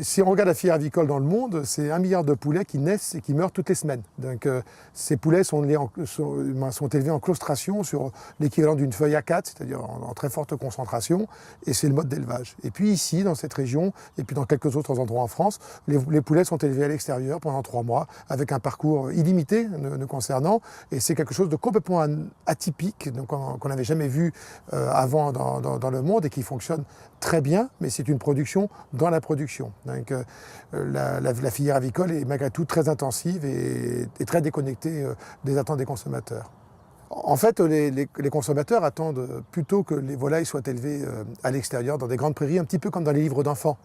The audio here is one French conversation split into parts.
Si on regarde la filière avicole dans le monde, c'est 1 milliard de poulets qui naissent et qui meurent toutes les semaines. Donc ces poulets sont élevés en claustration sur l'équivalent d'une feuille A4, c'est-à-dire en très forte concentration, et c'est le mode d'élevage. Et puis ici, dans cette région, et puis dans quelques autres endroits en France, les poulets sont élevés à l'extérieur pendant 3 mois, avec un parcours illimité nous concernant, et c'est quelque chose de complètement atypique, qu'on n'avait jamais vu avant dans le monde, et qui fonctionne très bien, mais c'est une production dans la production. Donc, la filière avicole est malgré tout très intensive et très déconnectée des attentes des consommateurs. En fait, les consommateurs attendent plutôt que les volailles soient élevées à l'extérieur, dans des grandes prairies, un petit peu comme dans les livres d'enfants.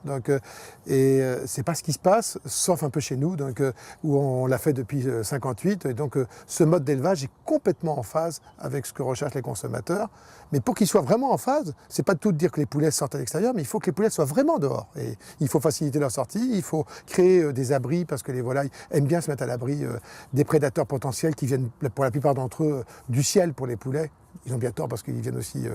C'est pas ce qui se passe, sauf un peu chez nous, où on l'a fait depuis 1958. Et donc, ce mode d'élevage est complètement en phase avec ce que recherchent les consommateurs. Mais pour qu'il soit vraiment en phase, c'est pas tout de dire que les poulets sortent à l'extérieur, mais il faut que les poulets soient vraiment dehors. Et il faut faciliter leur sortie, il faut créer des abris, parce que les volailles aiment bien se mettre à l'abri des prédateurs potentiels qui viennent, pour la plupart d'entre eux, du ciel pour les poulets. Ils ont bien tort parce qu'ils viennent aussi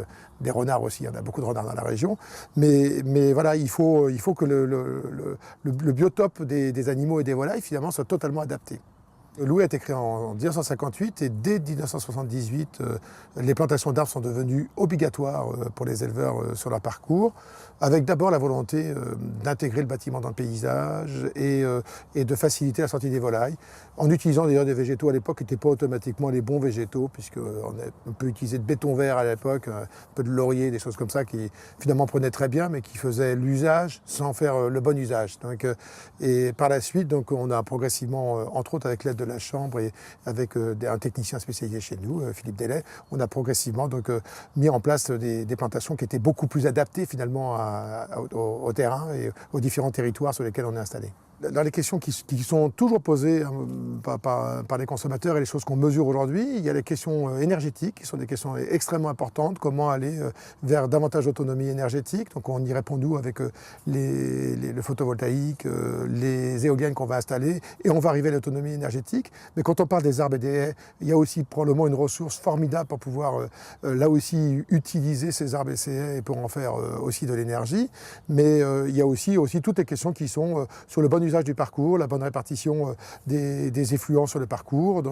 des renards aussi, il y en a beaucoup de renards dans la région. Mais voilà, il faut que le biotope des animaux et des volailles finalement soit totalement adapté. Loué a été créé en 1958 et dès 1978, les plantations d'arbres sont devenues obligatoires pour les éleveurs sur leur parcours, avec d'abord la volonté d'intégrer le bâtiment dans le paysage et de faciliter la sortie des volailles, en utilisant d'ailleurs des végétaux à l'époque qui n'étaient pas automatiquement les bons végétaux, puisqu'on peut utiliser de béton vert à l'époque, un peu de laurier, des choses comme ça qui finalement prenaient très bien, mais qui faisaient l'usage sans faire le bon usage. Et par la suite, on a progressivement, entre autres avec l'aide de la Chambre et avec un technicien spécialisé chez nous, Philippe Delay, on a progressivement mis en place des plantations qui étaient beaucoup plus adaptées finalement au terrain et aux différents territoires sur lesquels on est installé. Dans les questions qui sont toujours posées par les consommateurs et les choses qu'on mesure aujourd'hui, il y a les questions énergétiques qui sont des questions extrêmement importantes. Comment aller vers davantage d'autonomie énergétique? Donc on y répond nous avec le photovoltaïque, les éoliennes qu'on va installer et on va arriver à l'autonomie énergétique. Mais quand on parle des arbres et des haies, il y a aussi probablement une ressource formidable pour pouvoir là aussi utiliser ces arbres et ces haies et pour en faire aussi de l'énergie. Mais il y a aussi toutes les questions qui sont sur le bon usage du parcours, la bonne répartition des effluents sur le parcours,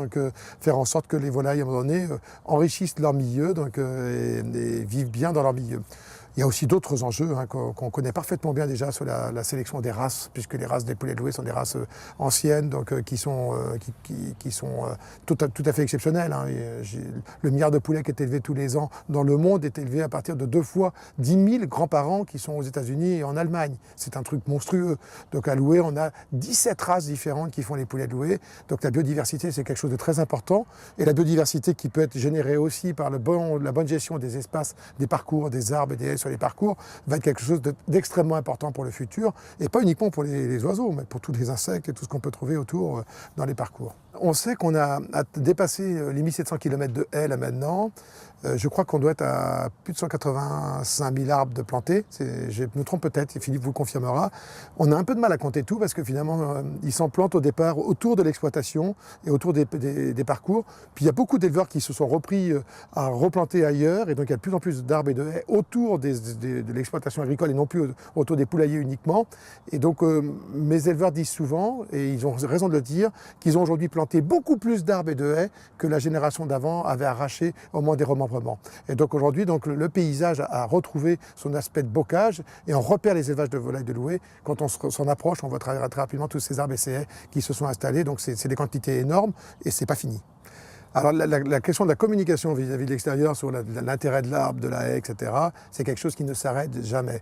faire en sorte que les volailles, à un moment donné, enrichissent leur milieu et vivent bien dans leur milieu. Il y a aussi d'autres enjeux qu'on connaît parfaitement bien déjà sur la sélection des races, puisque les races des poulets de Loué sont des races anciennes, qui sont tout à fait exceptionnelles. Le milliard de poulets qui est élevé tous les ans dans le monde est élevé à partir de 2 fois 10 000 grands-parents qui sont aux États-Unis et en Allemagne. C'est un truc monstrueux. Donc à Loué, on a 17 races différentes qui font les poulets de Loué. Donc la biodiversité, c'est quelque chose de très important. Et la biodiversité qui peut être générée aussi par la bonne gestion des espaces, des parcours, des arbres et des haies sur les parcours, va être quelque chose d'extrêmement important pour le futur, et pas uniquement pour les oiseaux, mais pour tous les insectes et tout ce qu'on peut trouver autour dans les parcours. On sait qu'on a dépassé les 1700 km de haies là maintenant. Je crois qu'on doit être à plus de 185 000 arbres de plantés. Je me trompe peut-être, et Philippe vous le confirmera. On a un peu de mal à compter tout parce que finalement, ils s'en plantent au départ autour de l'exploitation et autour des parcours. Puis il y a beaucoup d'éleveurs qui se sont repris à replanter ailleurs. Et donc il y a de plus en plus d'arbres et de haies autour de l'exploitation agricole et non plus autour des poulaillers uniquement. Et donc mes éleveurs disent souvent, et ils ont raison de le dire, qu'ils ont aujourd'hui planté beaucoup plus d'arbres et de haies que la génération d'avant avait arraché au moment des remembrements. Et donc aujourd'hui, le paysage a retrouvé son aspect de bocage et on repère les élevages de volailles de Loué. Quand on s'en approche, on voit très rapidement tous ces arbres et ces haies qui se sont installés. Donc c'est des quantités énormes et c'est pas fini. Alors la question de la communication vis-à-vis de l'extérieur sur l'intérêt de l'arbre, de la haie, etc., c'est quelque chose qui ne s'arrête jamais.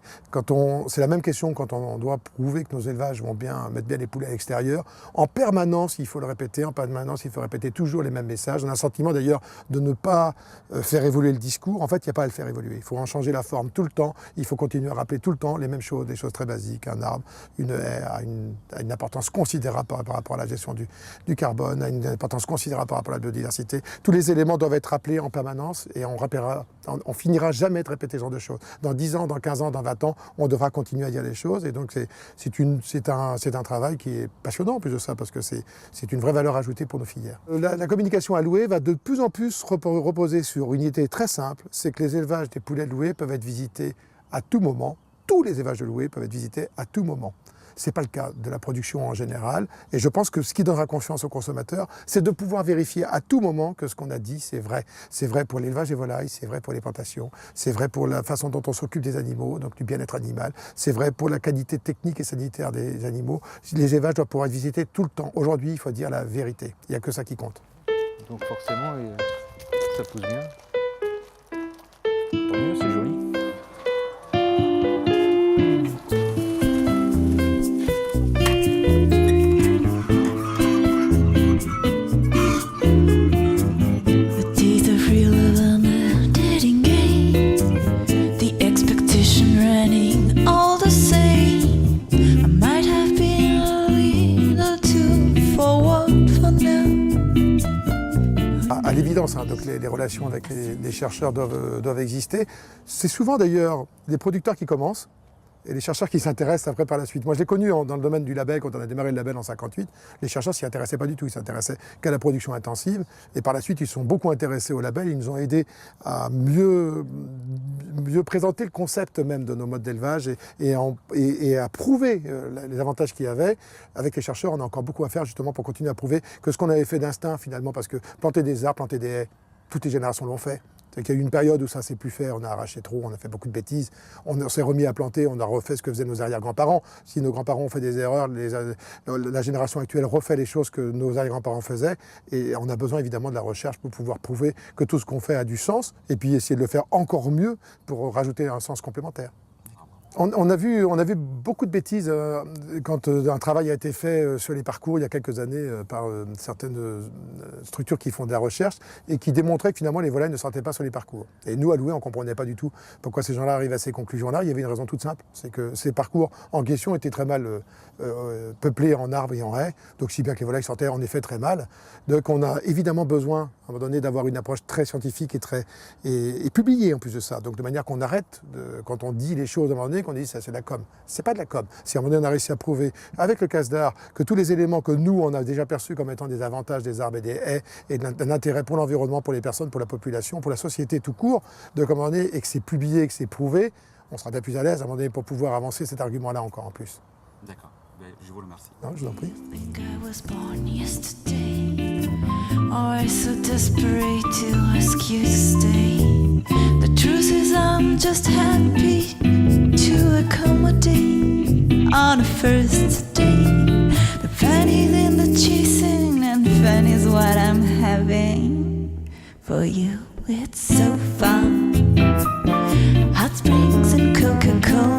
C'est la même question quand on doit prouver que nos élevages vont mettre bien les poulets à l'extérieur. En permanence, il faut le répéter, il faut répéter toujours les mêmes messages. On a un sentiment d'ailleurs de ne pas faire évoluer le discours. En fait, il n'y a pas à le faire évoluer. Il faut en changer la forme tout le temps. Il faut continuer à rappeler tout le temps les mêmes choses, des choses très basiques. Un arbre, une haie a une importance considérable par rapport à la gestion du carbone, a une importance considérable par rapport à la biodiversité. Tous les éléments doivent être rappelés en permanence et on finira jamais de répéter ce genre de choses. Dans 10 ans, dans 15 ans, dans 20 ans, on devra continuer à dire les choses. Et donc c'est un travail qui est passionnant en plus de ça, parce que c'est une vraie valeur ajoutée pour nos filières. La communication à Loué va de plus en plus reposer sur une idée très simple, c'est que les élevages des poulets de Loué peuvent être visités à tout moment. Tous les élevages de Loué peuvent être visités à tout moment. Ce n'est pas le cas de la production en général. Et je pense que ce qui donnera confiance aux consommateurs, c'est de pouvoir vérifier à tout moment que ce qu'on a dit, c'est vrai. C'est vrai pour l'élevage des volailles, c'est vrai pour les plantations, c'est vrai pour la façon dont on s'occupe des animaux, donc du bien-être animal, c'est vrai pour la qualité technique et sanitaire des animaux. Les élevages doivent pouvoir être visités tout le temps. Aujourd'hui, il faut dire la vérité. Il n'y a que ça qui compte. Donc forcément, ça pousse bien. Tant mieux, c'est joli. À l'évidence, hein, donc les relations avec les chercheurs doivent exister. C'est souvent d'ailleurs des producteurs qui commencent et les chercheurs qui s'intéressent après par la suite. Moi je l'ai connu dans le domaine du label, quand on a démarré le label en 58, les chercheurs s'y intéressaient pas du tout, ils s'intéressaient qu'à la production intensive et par la suite ils se sont beaucoup intéressés au label, ils nous ont aidés à mieux présenter le concept même de nos modes d'élevage et à prouver les avantages qu'il y avait. Avec les chercheurs on a encore beaucoup à faire justement pour continuer à prouver que ce qu'on avait fait d'instinct finalement, parce que planter des arbres, planter des haies, toutes les générations l'ont fait. C'est qu'il y a eu une période où ça ne s'est plus fait, on a arraché trop, on a fait beaucoup de bêtises, on s'est remis à planter, on a refait ce que faisaient nos arrière-grands-parents. Si nos grands-parents ont fait des erreurs, la génération actuelle refait les choses que nos arrière-grands-parents faisaient, et on a besoin évidemment de la recherche pour pouvoir prouver que tout ce qu'on fait a du sens, et puis essayer de le faire encore mieux pour rajouter un sens complémentaire. On a vu beaucoup de bêtises quand un travail a été fait sur les parcours il y a quelques années par certaines structures qui font de la recherche et qui démontraient que finalement les volailles ne sortaient pas sur les parcours. Et nous, à Loué, on ne comprenait pas du tout pourquoi ces gens-là arrivaient à ces conclusions-là. Il y avait une raison toute simple, c'est que ces parcours en question étaient très mal peuplés en arbres et en haies, donc si bien que les volailles sortaient en effet très mal. Donc on a évidemment besoin, à un moment donné, d'avoir une approche très scientifique et publiée en plus de ça. Donc de manière qu'on arrête, quand on dit les choses à un moment donné, qu'on dit ça c'est de la com. C'est pas de la com. Si à un moment donné on a réussi à prouver avec le CASDAR que tous les éléments que nous on a déjà perçus comme étant des avantages des arbres et des haies et d'un intérêt pour l'environnement, pour les personnes, pour la population, pour la société tout court, de commander et que c'est publié, que c'est prouvé, on sera bien plus à l'aise à un moment donné pour pouvoir avancer cet argument-là encore en plus. D'accord. Je vous remercie. Non, je vous en prie. Or so desperate to ask you to stay. The truth is I'm just happy to accommodate on a first date. The fun is in the chasing and fun is what I'm having. For you it's so fun. Hot springs and Coca-Cola.